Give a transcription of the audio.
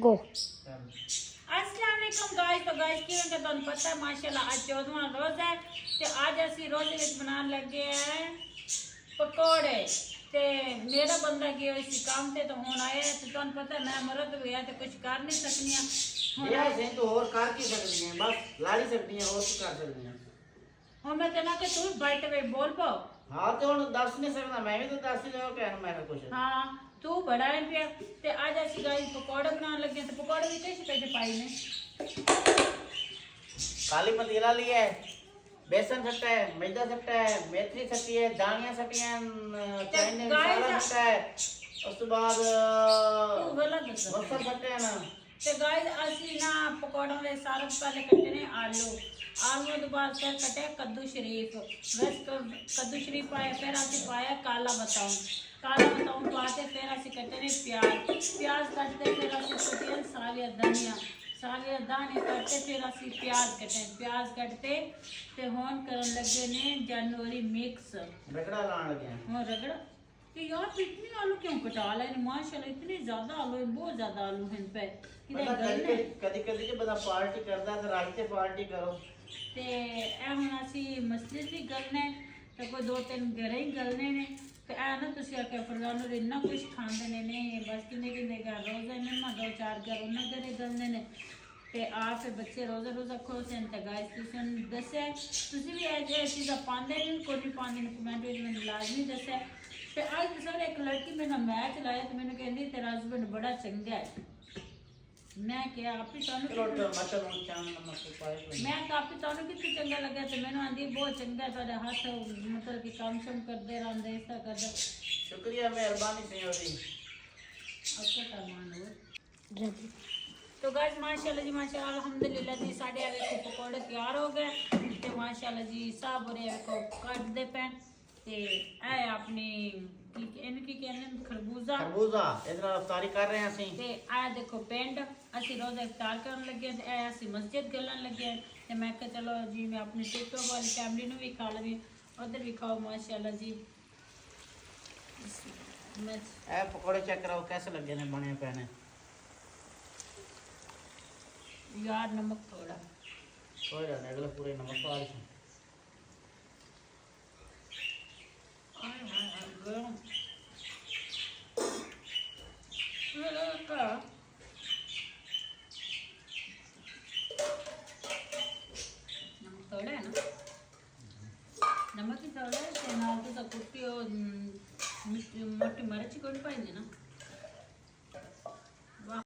गो अस्सलाम वालेकुम गाइस। तो गाइस किवें कि तुहानू पता है माशाल्लाह आज 14वां रोज़ा है ते आज असी रोज़े विच बनाने लगे हैं पकौड़े। ते मेरा बंदा गया इसी काम ते तो हुण आया है ते तुहानू पता है मैं मरद होया ते कुछ कर नहीं सकनी हुण ये से तो और कर की सकती हैं, बस ला ही सकती हैं और की कर सकती हैं। हुण मैं तेना के तू बैठ वे बोल पो। हाँ तो हुण दस नहीं सकदा, मैं भी तो दस ही लगा कहना मैं कुछ। हाँ तू बड़ा है पिया ते आज असी गाइस पकौड़े बनाने लगे ते पकौड़े भी कैसे कैसे पाई ने काली पतीला लिया है, बेसन सट्टा है, मैदा सट्टा है, मेथी सट्टी है, दानियां सट्टी हैं, चाइने मसाला सट्टा है, उस तो बाद तू गलत दस मसल सट्टे हैं ना। ते गाइस असी ना पकौड़ों में सारे पहले कट्टे ने आलू तो बाद फिर कटे कद्दू शरीफ बस कद्दू शरीफ पाया फिर असी पाया काला बताऊं पाते फिर असी कट्टे ने प्याज कटते फिर असी कटिया सालिया दाने कटते फिर असी प्याज कटते ते होन करन लगे ने जनवरी मिक्स रगड़ा लाने लगे हैं। हाँ रगड़ा कि यार तू इतने आलू क्यों कटा लेने माशाल्लाह इतने ज्यादा आलू हैं, बहुत ज्यादा आलू हैं पे बंदा कदी कदी के बंदा पार्टी करदा है तो रात पार्टी करो ते ए हुन असी मस्जिद भी गलने ते कोई दो तीन घर ही गलने ने ते ए ना तुसी आके फरजानो रे इन्ना कुछ खांदे ने बस किन्ने घर रोज़ा ने ना दो चार घर उन्ना घरे गलने ने ते आप बच्चे रोज़ा खोलते हैं ते गाइस तुसी दस्से तुसी भी ऐ चीज़ां पांदे नहीं कोई नहीं पांदे ने कमेंट विच मैंने लाजमी दस्से ते आज तो सर एक लड़की मेरा मैच लाया तो मैंने कहंदी तेरा हस्बैंड बड़ा चंगा है मैं क्या आप ही तानू मैं तो आप ही तानू कितनी चंगा लगा तो मैंने आंदी बहुत चंगा है तेरे हाथ मतलब कि काम शम करदे रहंदे ऐसा करदे शुक्रिया मेहरबानी से होगी अच्छा फरमान हो तो गाइस माशाल्लाह जी माशाल्लाह अल्हम्दुलिल्लाह जी साढ़े आवे को पकौड़े तैयार हो गए ते माशाल्लाह जी सब बोरे को काट दे पे ते ए अपनी की कहने खरबूजा इधर इफ्तारी कर रहे हैं ਅਸੀਂ ते आ देखो पेंट ਅਸੀਂ रोज़ा इफ्तार करन लगे ते ए ਅਸੀਂ मस्जिद गलन लगे ते मैं कहा चलो जी मैं अपनी टिकटॉक वाली फैमिली नु भी खा लवी उधर भी खाओ माशाल्लाह जी मैं ए पकोड़े चेक कराओ कैसे लगे ने बने पे ने यार नमक थोड़ा हो जाने अगले पूरे नमक पा दी गरम का